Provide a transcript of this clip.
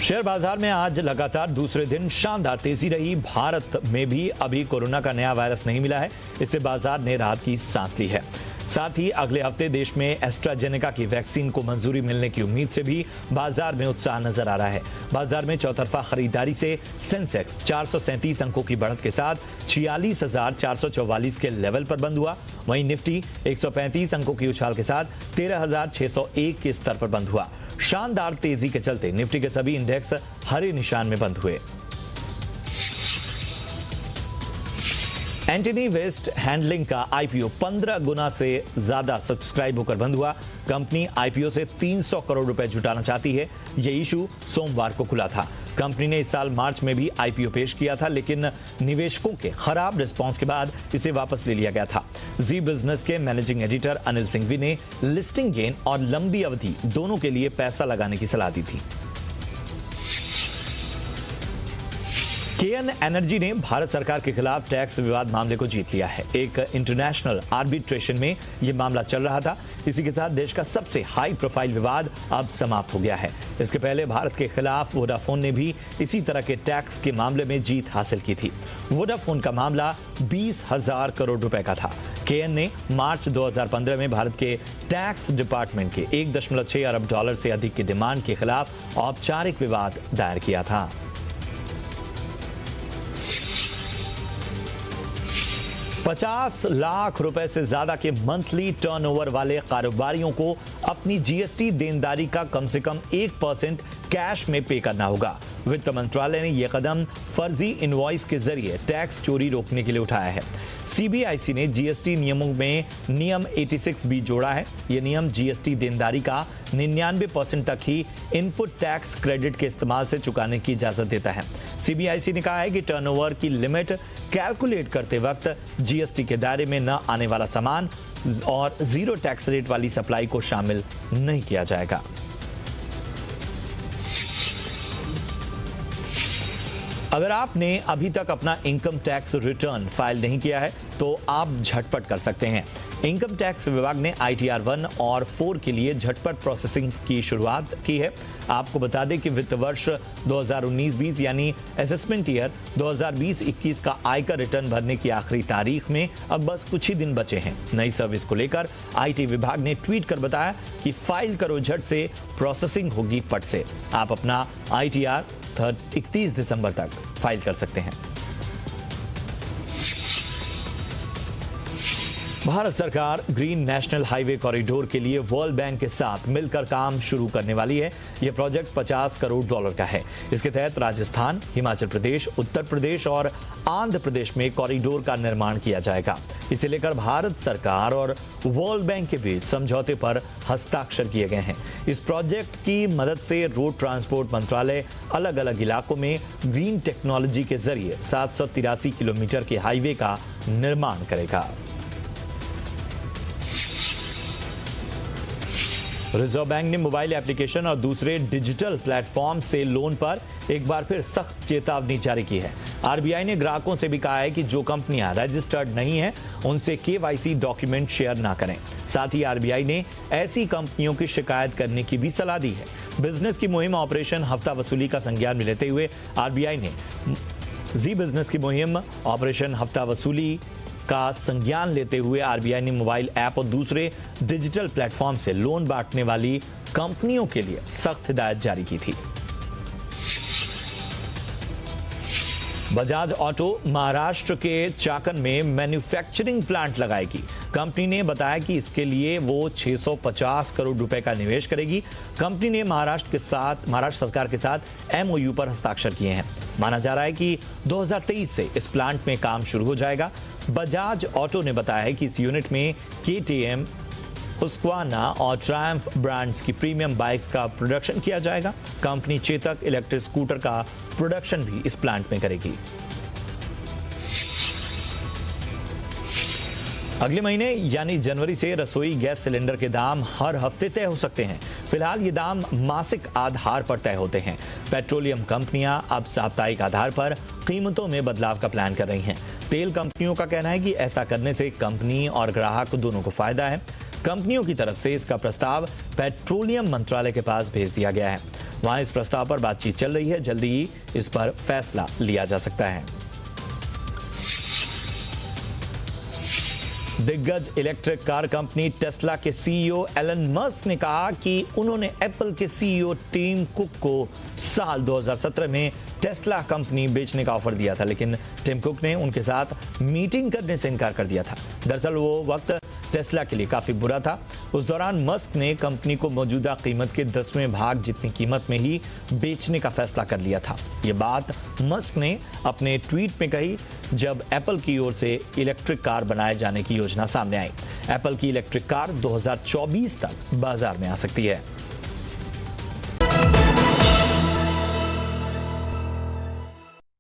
Share बाजार में आज लगातार दूसरे दिन शानदार तेजी रही। भारत में भी अभी कोरोना का नया वायरस नहीं मिला है, इससे बाजार ने राहत की सांस ली है। साथ ही अगले हफ्ते देश में एस्ट्राजेनेका की वैक्सीन को मंजूरी मिलने की उम्मीद से भी बाजार में उत्साह नजर आ रहा है। बाजार में चौतरफा खरीदारी से सेंसेक्स 437 अंकों की बढ़त के साथ 46,444 के लेवल पर बंद हुआ। वहीं निफ्टी 135 अंकों की उछाल के साथ 13,601 के स्तर पर बंद हुआ। शानदार तेजी के चलते निफ्टी के सभी इंडेक्स हरे निशान में बंद हुए। एंटनी वेस्ट हैंडलिंग का आईपीओ 15 गुना से ज्यादा सब्सक्राइब होकर बंद हुआ। कंपनी आईपीओ से 300 करोड़ रुपए जुटाना चाहती है। यह इशू सोमवार को खुला था। कंपनी ने इस साल मार्च में भी आईपीओ पेश किया था, लेकिन निवेशकों के खराब रिस्पांस के बाद इसे वापस ले लिया गया था। जी बिजनेस के मैनेजिंग एडिटर अनिल सिंघवी ने लिस्टिंग गेन और लंबी अवधि दोनों के लिए पैसा लगाने की सलाह दी थी। केएन एनर्जी ने भारत सरकार के खिलाफ टैक्स विवाद मामले को जीत लिया है। एक इंटरनेशनल आर्बिट्रेशन में यह मामला चल रहा था। इसी के साथ देश का सबसे हाई प्रोफाइल विवाद अब समाप्त हो गया है। इसके पहले भारत के खिलाफ वोडाफोन ने भी इसी तरह के टैक्स के मामले में जीत हासिल की थी। वोडाफोन का मामला 20,000 करोड़ रुपए का था। केएन ने मार्च 2015 में भारत के टैक्स डिपार्टमेंट के 1.6 अरब डॉलर से अधिक की डिमांड के खिलाफ औपचारिक विवाद दायर किया था। 50 लाख रुपए से ज्यादा के मंथली टर्नओवर वाले कारोबारियों को अपनी जीएसटी देनदारी का कम से कम 1% कैश में पे करना होगा। वित्त मंत्रालय ने यह कदम फर्जी इनवॉइस के जरिए टैक्स चोरी रोकने के लिए उठाया है। सीबीआईसी ने जीएसटी नियमों में नियम 86 भी जोड़ा है। यह नियम जीएसटी देनदारी का 99% तक ही इनपुट टैक्स क्रेडिट के इस्तेमाल से चुकाने की इजाजत देता है। सीबीआईसी ने कहा है कि टर्नओवर की लिमिट कैलकुलेट करते वक्त जीएसटी के दायरे में न आने वाला सामान और जीरो टैक्स रेट वाली सप्लाई को शामिल नहीं किया जाएगा। अगर आपने अभी तक अपना इनकम टैक्स रिटर्न फाइल नहीं किया है तो आप झटपट कर सकते हैं। इनकम टैक्स विभाग ने ITR 1 और 4 के लिए झटपट प्रोसेसिंग की शुरुआत की है। आपको बता दें कि वित्त वर्ष 2019-20 यानी असेसमेंट ईयर 2020-21 का आयकर रिटर्न भरने की आखिरी तारीख में अब बस कुछ ही दिन बचे हैं। नई सर्विस को लेकर IT विभाग ने ट्वीट कर बताया कि फाइल करो झट से, प्रोसेसिंग होगी पट से। आप अपना ITR 31 दिसंबर तक फाइल कर सकते हैं। भारत सरकार ग्रीन नेशनल हाईवे कॉरिडोर के लिए वर्ल्ड बैंक के साथ मिलकर काम शुरू करने वाली है। यह प्रोजेक्ट 50 करोड़ डॉलर का है। इसके तहत राजस्थान, हिमाचल प्रदेश, उत्तर प्रदेश और आंध्र प्रदेश में कॉरिडोर का निर्माण किया जाएगा। इसे लेकर भारत सरकार और वर्ल्ड बैंक के बीच समझौते पर हस्ताक्षर किए गए हैं। इस प्रोजेक्ट की मदद से रोड ट्रांसपोर्ट मंत्रालय अलग अलग इलाकों में ग्रीन टेक्नोलॉजी के जरिए 783 किलोमीटर के हाईवे का निर्माण करेगा। रिजर्व बैंक ने मोबाइल एप्लीकेशन और दूसरे डिजिटल प्लेटफॉर्म से लोन पर एक बार फिर सख्त चेतावनी जारी की है। आरबीआई ने ग्राहकों से भी कहा है कि जो कंपनियां रजिस्टर्ड नहीं हैं, उनसे KYC डॉक्यूमेंट शेयर ना करें। साथ ही आरबीआई ने ऐसी कंपनियों की शिकायत करने की भी सलाह दी है। बिजनेस की मुहिम ऑपरेशन हफ्ता वसूली का संज्ञान में लेते हुए आरबीआई ने जी बिजनेस की मुहिम ऑपरेशन हफ्ता वसूली का संज्ञान लेते हुए आरबीआई ने मोबाइल ऐप और दूसरे डिजिटल प्लेटफॉर्म से लोन बांटने वाली कंपनियों के लिए सख्त हिदायत जारी की थी। बजाज ऑटो महाराष्ट्र के चाकन में मैन्युफैक्चरिंग प्लांट लगाएगी। कंपनी ने बताया कि इसके लिए वो 650 करोड़ रुपए का निवेश करेगी। कंपनी ने महाराष्ट्र सरकार के साथ MOU पर हस्ताक्षर किए हैं। माना जा रहा है कि 2023 से इस प्लांट में काम शुरू हो जाएगा। बजाज ऑटो ने बताया है कि इस यूनिट में KTM, हुस्क्वाना और ट्रायम्फ ब्रांड्स की प्रीमियम बाइक्स का प्रोडक्शन किया जाएगा। कंपनी चेतक इलेक्ट्रिक स्कूटर का प्रोडक्शन भी इस प्लांट में करेगी। अगले महीने यानी जनवरी से रसोई गैस सिलेंडर के दाम हर हफ्ते तय हो सकते हैं। फिलहाल ये दाम मासिक आधार पर तय होते हैं। पेट्रोलियम कंपनियां अब साप्ताहिक आधार पर कीमतों में बदलाव का प्लान कर रही हैं। तेल कंपनियों का कहना है कि ऐसा करने से कंपनी और ग्राहक दोनों को फायदा है। कंपनियों की तरफ से इसका प्रस्ताव पेट्रोलियम मंत्रालय के पास भेज दिया गया है। वहां इस प्रस्ताव पर बातचीत चल रही है। जल्दी ही इस पर फैसला लिया जा सकता है। दिग्गज इलेक्ट्रिक कार कंपनी टेस्ला के सीईओ एलन मस्क ने कहा कि उन्होंने एप्पल के सीईओ टिम कुक को साल 2017 में टेस्ला कंपनी बेचने का ऑफर दिया था, लेकिन टिम कुक ने उनके साथ मीटिंग करने से इनकार कर दिया था। दरअसल वो वक्त टेस्ला के लिए काफी बुरा था। उस दौरान मस्क ने कंपनी को मौजूदा कीमत के 10वें भाग जितनी कीमत में ही बेचने का फैसला कर लिया था। ये बात मस्क ने अपने ट्वीट में कही जब एप्पल की ओर से इलेक्ट्रिक कार बनाए जाने की योजना सामने आई। एप्पल की इलेक्ट्रिक कार 2024 तक बाजार में आ सकती है।